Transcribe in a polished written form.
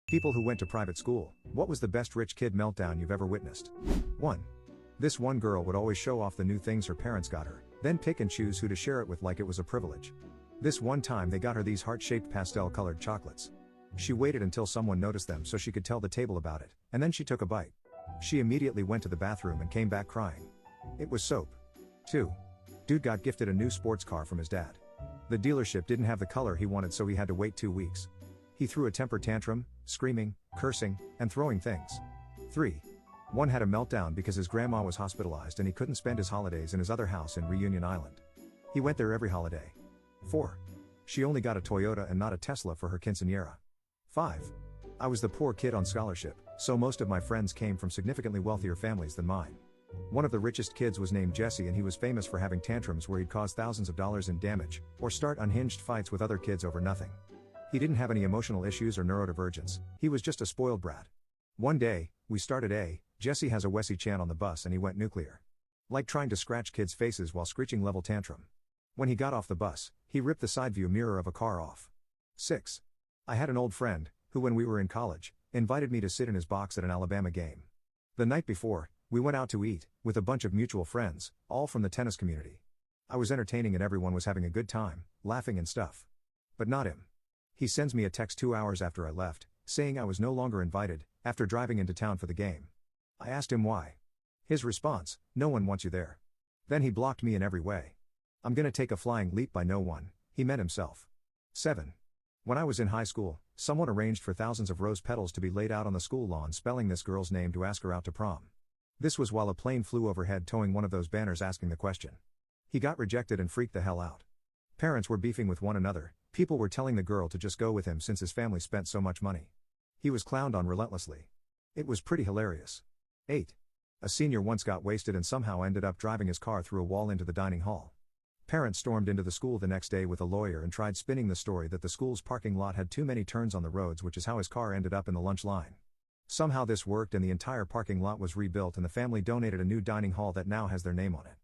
People who went to private school. What was the best rich kid meltdown you've ever witnessed? 1. This one girl would always show off the new things her parents got her, then pick and choose who to share it with like it was a privilege. This one time they got her these heart-shaped pastel-colored chocolates. She waited until someone noticed them so she could tell the table about it, and then she took a bite. She immediately went to the bathroom and came back crying. It was soap. 2. Dude got gifted a new sports car from his dad. The dealership didn't have the color he wanted, so he had to wait 2 weeks. He threw a temper tantrum, screaming, cursing, and throwing things. 3. One had a meltdown because his grandma was hospitalized and he couldn't spend his holidays in his other house in Reunion Island. He went there every holiday. 4. She only got a Toyota and not a Tesla for her quinceañera. 5. I was the poor kid on scholarship, so most of my friends came from significantly wealthier families than mine. One of the richest kids was named Jesse, and he was famous for having tantrums where he'd cause thousands of dollars in damage, or start unhinged fights with other kids over nothing. He didn't have any emotional issues or neurodivergence, he was just a spoiled brat. One day, we started Jesse has a Wessie chant on the bus and he went nuclear. Like trying to scratch kids' faces while screeching level tantrum. When he got off the bus, he ripped the side view mirror of a car off. 6. I had an old friend, who when we were in college, invited me to sit in his box at an Alabama game. The night before, we went out to eat, with a bunch of mutual friends, all from the tennis community. I was entertaining and everyone was having a good time, laughing and stuff. But not him. He sends me a text 2 hours after I left, saying I was no longer invited, after driving into town for the game. I asked him why. His response, "No one wants you there." Then he blocked me in every way. I'm gonna take a flying leap by no one, he meant himself. 7. When I was in high school, someone arranged for thousands of rose petals to be laid out on the school lawn spelling this girl's name to ask her out to prom. This was while a plane flew overhead towing one of those banners asking the question. He got rejected and freaked the hell out. Parents were beefing with one another, people were telling the girl to just go with him since his family spent so much money. He was clowned on relentlessly. It was pretty hilarious. 8. A senior once got wasted and somehow ended up driving his car through a wall into the dining hall. Parents stormed into the school the next day with a lawyer and tried spinning the story that the school's parking lot had too many turns on the roads, which is how his car ended up in the lunch line. Somehow this worked and the entire parking lot was rebuilt and the family donated a new dining hall that now has their name on it.